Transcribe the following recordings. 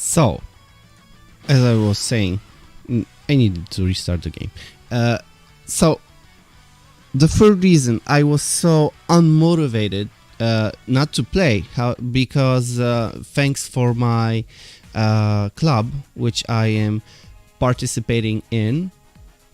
So, as I was saying, I needed to restart the game. So, the third reason I was so unmotivated not to play, because thanks for my club, which I am participating in,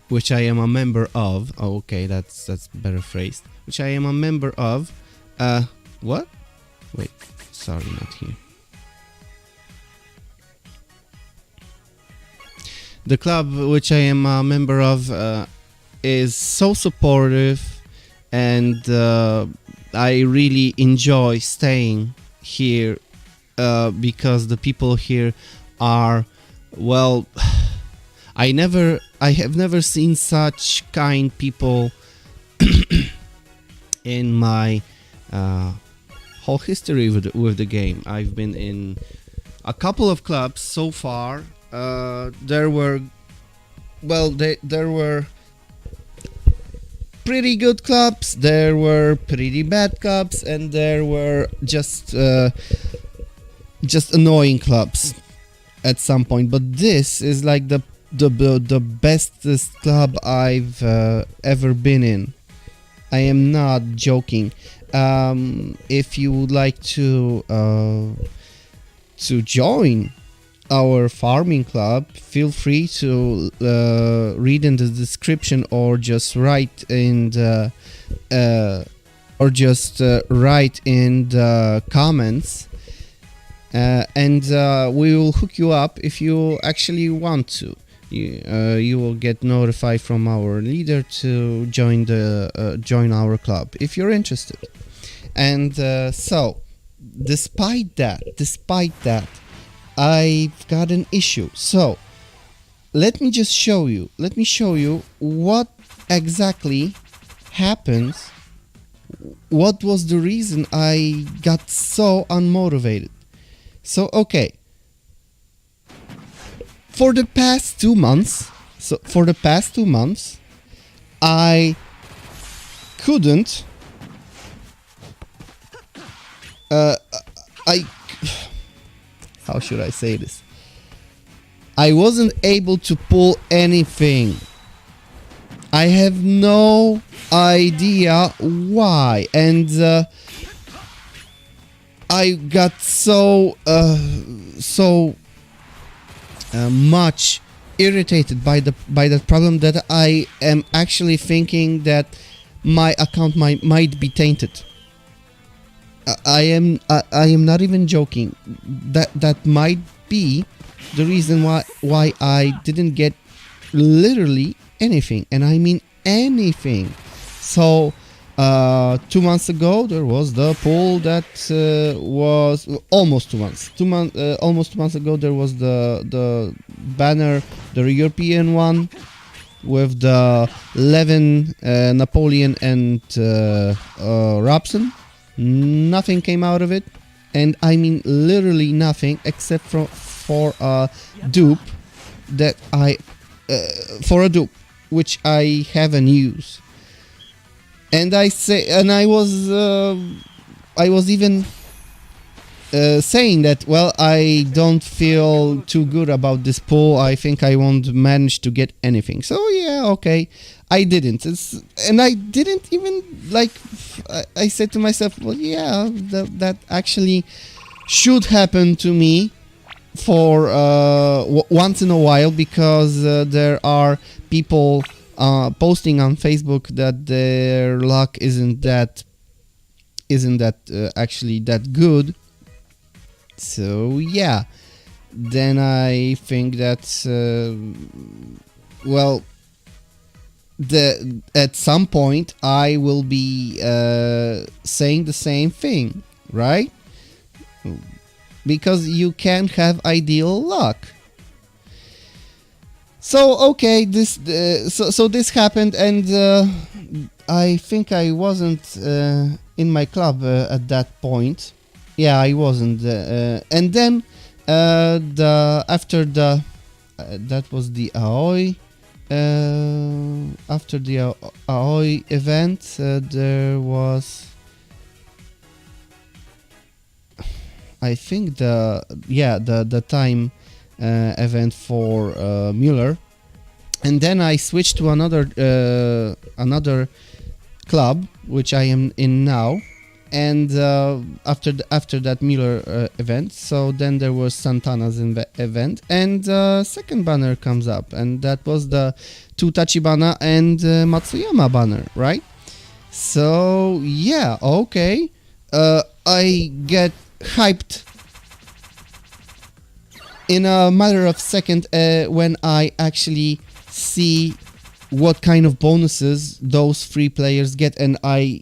which I am a member of. Oh, okay, that's better phrased. Which I am a member of. What? Wait, sorry, not here. The club which I am a member of is so supportive, and I really enjoy staying here because the people here are, well, I have never seen such kind people in my whole history with the game. I've been in a couple of clubs so far. There were pretty good clubs, there were pretty bad clubs, and there were just annoying clubs at some point. But this is like the bestest club I've ever been in. I am not joking. If you would like to join our farming club, feel free to read in the description, or just write in the comments, and we will hook you up if you actually want to. You will get notified from our leader to join our club if you're interested. And so, despite that, I've got an issue. So let me show you what exactly happens. What was the reason I got so unmotivated? So okay, for the past 2 months, I couldn't how should I say this? I wasn't able to pull anything. I have no idea why, and I got so much irritated by that problem that I am actually thinking that my account might be tainted. I am not even joking. That might be the reason why I didn't get literally anything, and I mean anything. So 2 months ago there was the poll that was almost 2 months. Almost 2 months ago there was the banner, the European one, with the Levin, Napoleon, and Robson. Nothing came out of it, and I mean literally nothing, except for a dupe that which I haven't used. And I was even saying that, well, I don't feel too good about this poll. I think I won't manage to get anything. So yeah, okay, I didn't. And I didn't even, like, I said to myself, well, yeah, that actually should happen to me for once in a while, because there are people posting on Facebook that their luck isn't that actually that good. So yeah, then I think that well, at some point I will be saying the same thing, right? Because you can't have ideal luck. So okay, this happened, and I think I wasn't in my club at that point. Yeah, I wasn't, and then after that was the Aoi. After the Aoi event, there was I think the time event for Mueller, and then I switched to another club which I am in now, and after that Mueller event, so then there was Santana's event, and second banner comes up, and that was the two Tachibana and Matsuyama banner, right? So yeah, okay, I get hyped in a matter of second when I actually see what kind of bonuses those free players get, and I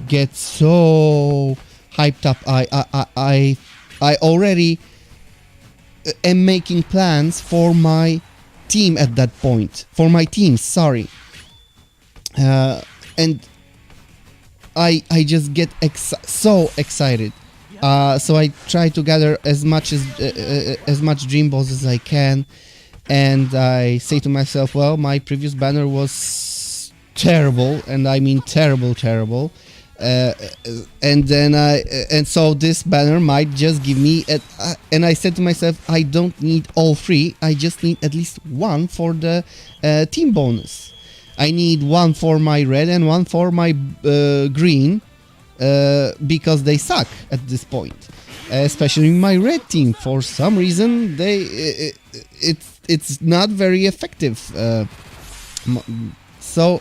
get so hyped up. I already am making plans for my team at that point, for my team, sorry, and I just get so excited. So I try to gather as much dream balls as I can, and I say to myself, well, my previous banner was terrible, and I mean terrible, and so this banner might just give me and I said to myself, I don't need all three, I just need at least one for the team bonus. I need one for my red and one for my green, because they suck at this point, especially my red team. For some reason, it's not very effective. So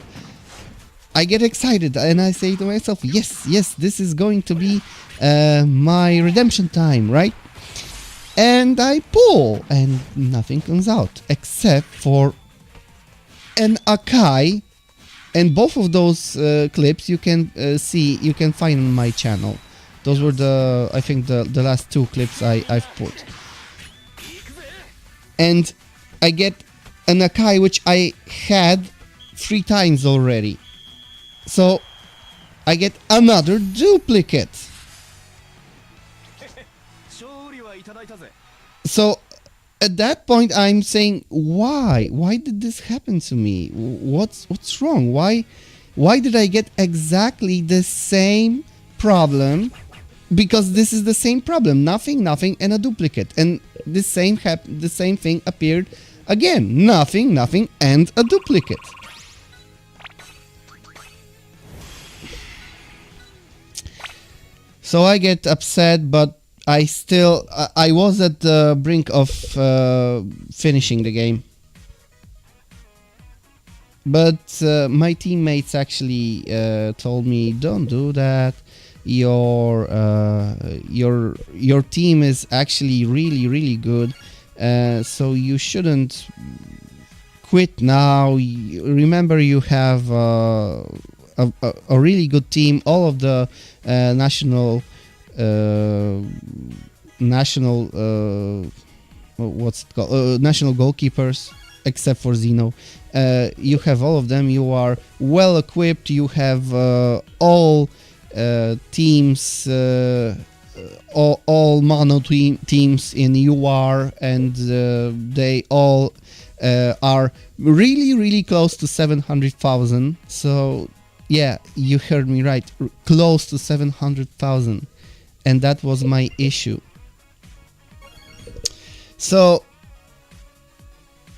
I get excited and I say to myself, yes, this is going to be my redemption time, right? And I pull, and nothing comes out except for an Akai. And both of those clips you can find on my channel. Those were I think the last two clips I've put. And I get an Akai which I had 3 times already. So I get another duplicate. So at that point I'm saying, why did this happen to me? What's wrong? Why did I get exactly the same problem? Because this is the same problem, nothing and a duplicate, and the same thing appeared again, nothing and a duplicate. So I get upset, but I was at the brink of finishing the game. But my teammates actually told me, don't do that. Your team is actually really good, so you shouldn't quit now. Remember, you have a really good team. All of the national what's it called? National goalkeepers, except for Zeno. You have all of them. You are well equipped. You have all teams, all mono teams in UR, and they all are really close to 700,000. So yeah, you heard me right, close to 700,000, and that was my issue. So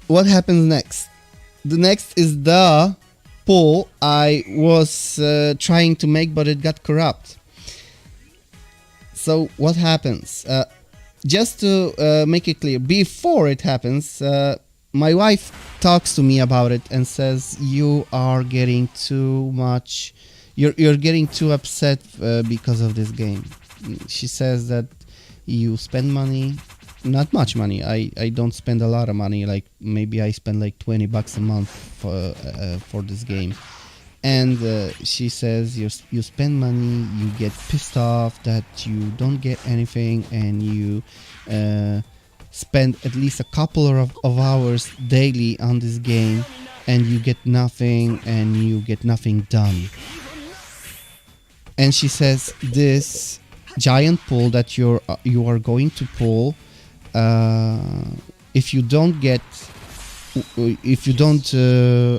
what happens next? The next is the pull I was trying to make, but it got corrupt. So what happens? Just to make it clear, before it happens, my wife talks to me about it and says, you are getting too much, you're getting too upset because of this game. She says that you spend money, not much money. I don't spend a lot of money, like maybe I spend like $20 a month for this game. And she says you spend money, you get pissed off that you don't get anything, and you spend at least a couple of hours daily on this game, and you get nothing, and you get nothing done. And she says this giant pull that you are going to pull, if you don't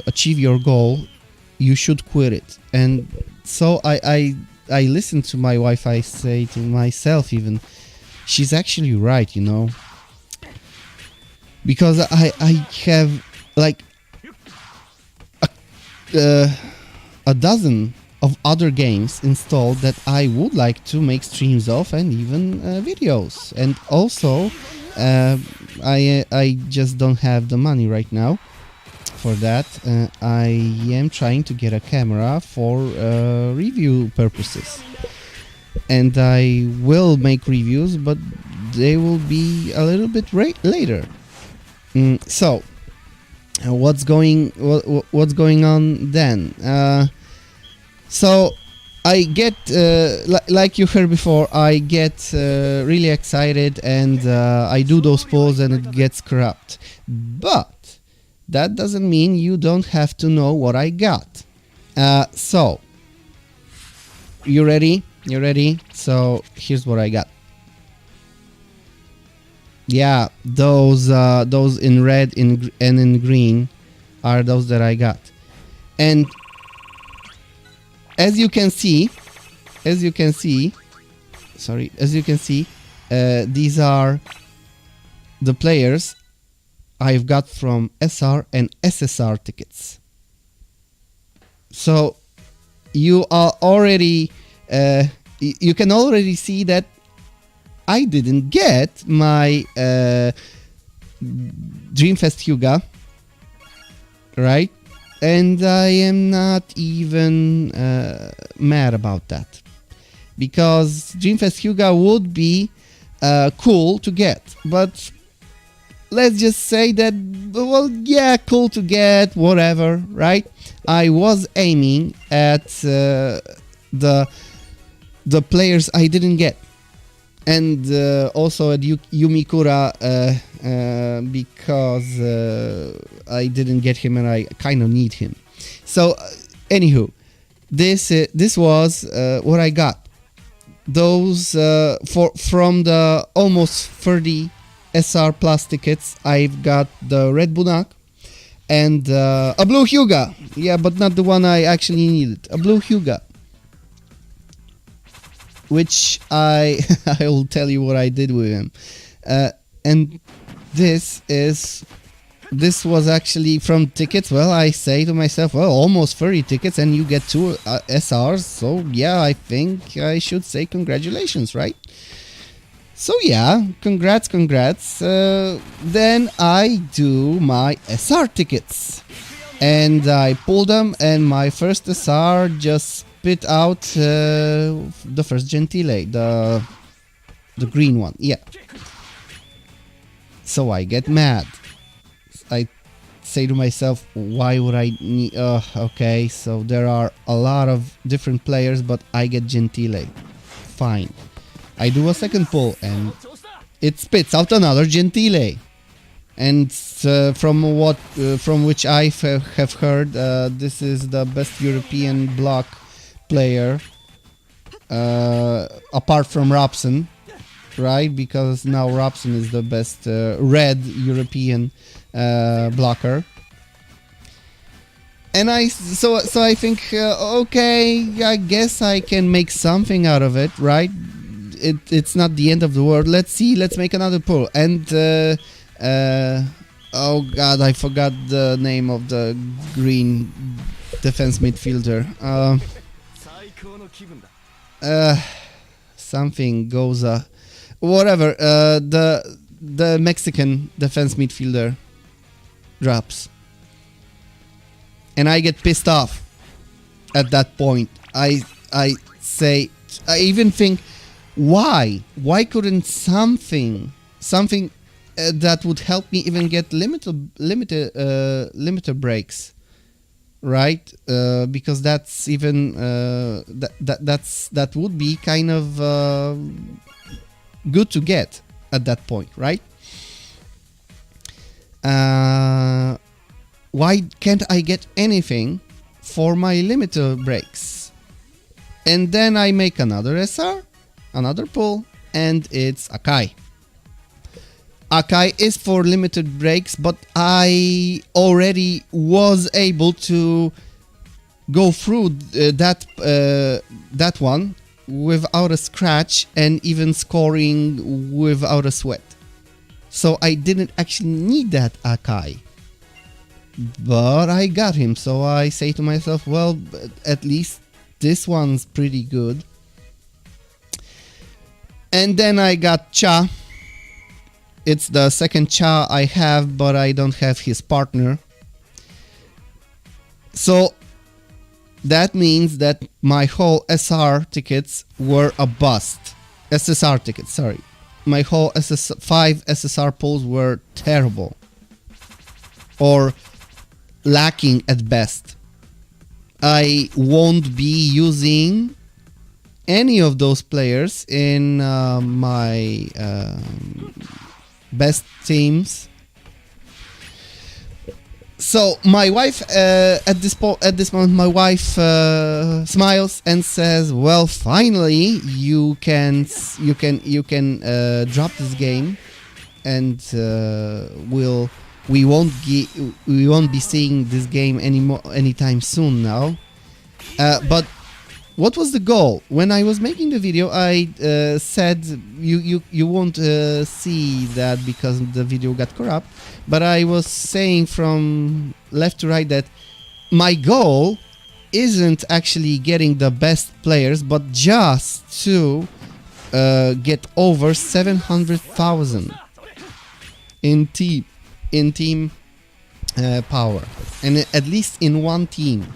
achieve your goal, you should quit it. And so I listen to my wife. I say to myself even, she's actually right, you know, because I have like a dozen of other games installed that I would like to make streams of, and even videos. And also I just don't have the money right now for that. I am trying to get a camera for review purposes, and I will make reviews, but they will be a little bit later. So what's going on then? So I get like you heard before, I get really excited, and I do those polls and it gets corrupt, but that doesn't mean you don't have to know what I got. So you ready? So here's what I got. Yeah, those in red and in green are those that I got. And as you can see, these are the players I've got from SR and SSR tickets. So you are already, you can already see that I didn't get my Dreamfest Hyuga, right? And I am not even mad about that, because Dreamfest Hyuga would be cool to get, but let's just say that, well, yeah, cool to get, whatever, right? I was aiming at the players I didn't get, and also at Yumikura, because I didn't get him and I kind of need him. So anywho, this was what I got. Those from the almost 30 SR Plus tickets, I've got the red Bunak and a blue Hyuga. Yeah, but not the one I actually needed. A blue Hyuga, which I will tell you what I did with him. And this was actually from tickets. Well, I say to myself, well, almost 30 tickets and you get 2 SRs. So yeah, I think I should say congratulations, right? So yeah, congrats. Then I do my SR tickets, and I pull them, and my first SR just spit out the first Gentile, the green one. Yeah. So I get mad. I say to myself, why would I need... okay, so there are a lot of different players, but I get Gentile. Fine. I do a second pull, and it spits out another Gentile. And from which I have heard, this is the best European block player, apart from Robson, right? Because now Robson is the best red European blocker. And I think, okay, I guess I can make something out of it, right? It's not the end of the world. Let's see. Let's make another pull. And oh god, I forgot the name of the green defense midfielder. Something goes. Whatever. The Mexican defense midfielder drops, and I get pissed off. At that point, I say, I even think, why couldn't something that would help me even get limiter breaks, right? Because that's even that would be kind of good to get at that point, right? Why can't I get anything for my limiter breaks? And then I make another SR, another pull, and it's Akai. Akai is for limited breaks, but I already was able to go through that one without a scratch and even scoring without a sweat. So I didn't actually need that Akai. But I got him, so I say to myself, well, at least this one's pretty good. And then I got Cha. It's the second Cha I have, but I don't have his partner. So that means that my whole SR tickets were a bust. SSR tickets, sorry. My whole 5 SSR pulls were terrible. Or lacking at best. I won't be using any of those players in my best teams. So my wife at this moment, my wife smiles and says, "Well, finally you can drop this game, and we won't be seeing this game anytime soon now." But what was the goal? When I was making the video, I said you won't see that because the video got corrupt. But I was saying from left to right that my goal isn't actually getting the best players, but just to get over 700,000 in team power, and at least in one team.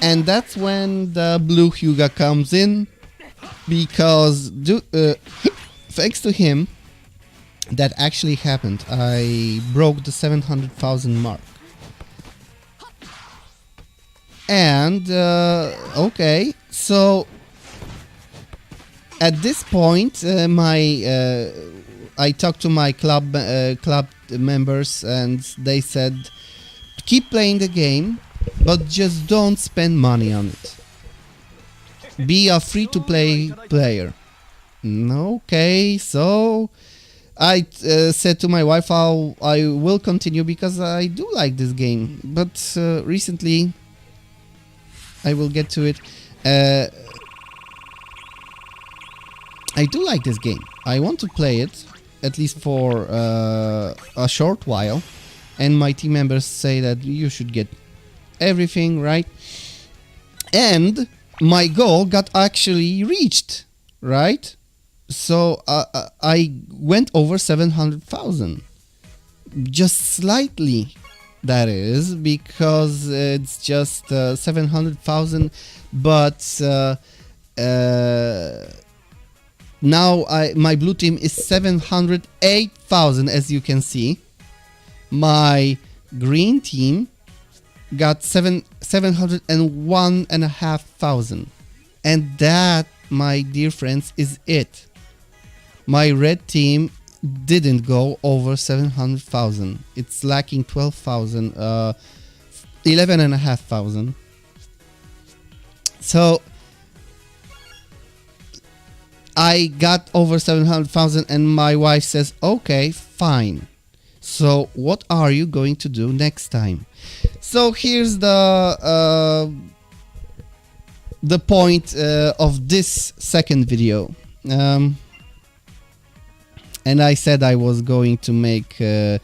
And that's when the blue Hyuga comes in, because thanks to him, that actually happened. I broke the 700,000 mark. And okay, so at this point, I talked to my club members, and they said, keep playing the game, but just don't spend money on it. Be a free-to-play player. Okay, so I said to my wife, I will continue because I do like this game. But recently, I will get to it. I do like this game. I want to play it, at least for a short while. And my team members say that you should get everything, right? And my goal got actually reached, right? So I went over 700,000, just slightly, that is, because it's just 700,000, but now my blue team is 708,000, as you can see. My green team got 701,500, and that, my dear friends, is it. My red team didn't go over 700,000. It's lacking 12,000, 11,500. So I got over 700,000, and my wife says, "Okay, fine. So what are you going to do next time?" So here's the point of this second video. And I said I was going to make 3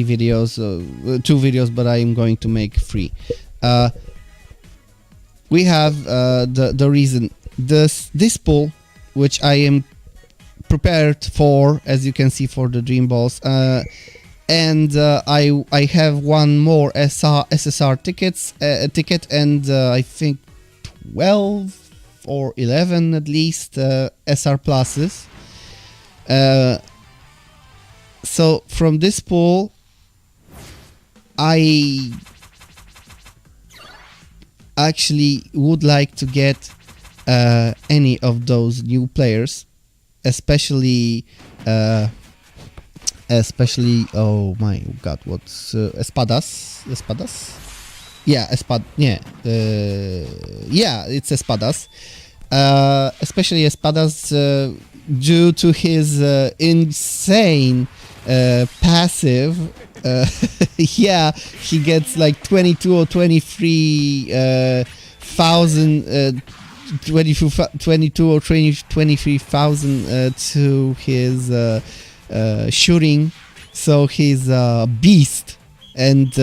videos, 2 videos, but I am going to make 3. We have the reason, this pool, which I am prepared for, as you can see, for the dream balls. And I have one more SSR ticket, and I think 12 or 11 at least SR pluses. So from this pool, I actually would like to get any of those new players, especially oh my god, what's espadas? Yeah, it's espadas. Especially espadas, due to his insane passive. Yeah, he gets like 22 or 23 thousand 22 or 23,000 to his shooting, so he's a beast. And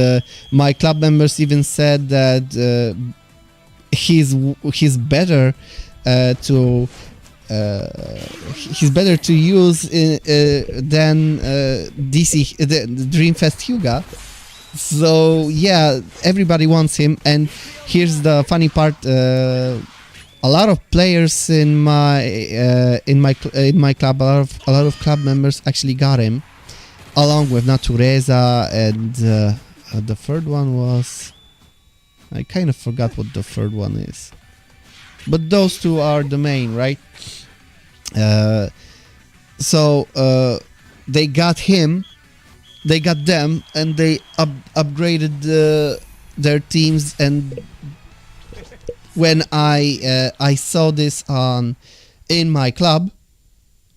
my club members even said that he's better he's better to use than DC the Dreamfest Hyuga. So yeah, everybody wants him. And here's the funny part: a lot of players in my club, a lot of club members actually got him, along with Natureza, and the third one was, I kind of forgot what the third one is, but those two are the main, right? So they got him. They got them, and they upgraded their teams. And when I saw this in my club,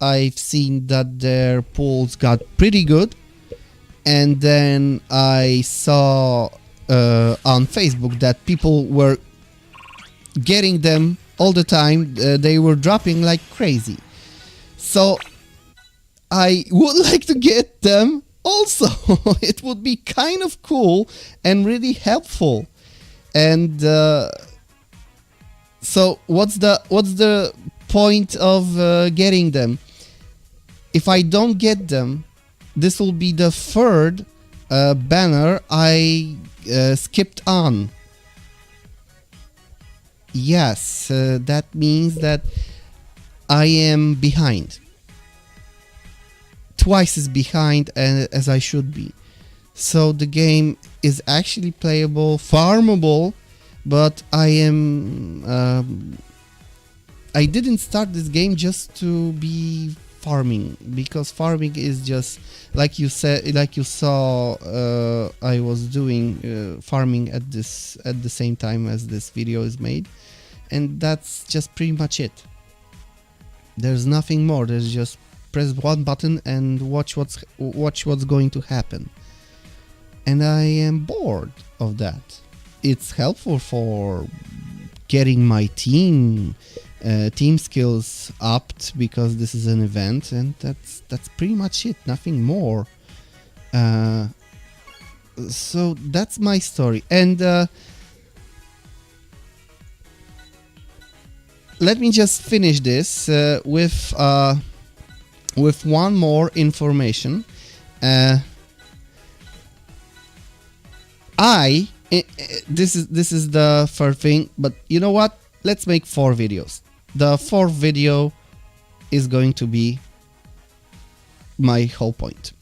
I've seen that their pools got pretty good. And then I saw on Facebook that people were getting them all the time. They were dropping like crazy. So I would like to get them also. It would be kind of cool and really helpful. And so what's the point of getting them? If I don't get them, this will be the third banner I skipped on. Yes, that means that I am behind. Twice as behind as I should be. So the game is actually playable, farmable, but I didn't start this game just to be farming, because farming is just like you said, like you saw I was doing farming at the same time as this video is made, and that's just pretty much it. There's nothing more. There's just press one button and watch what's going to happen. And I am bored of that. It's helpful for getting my team skills upped, because this is an event, and that's pretty much it. Nothing more. So that's my story. And let me just finish this with one more information. This is the third thing, but you know what? Let's make 4 videos. The fourth video is going to be my whole point.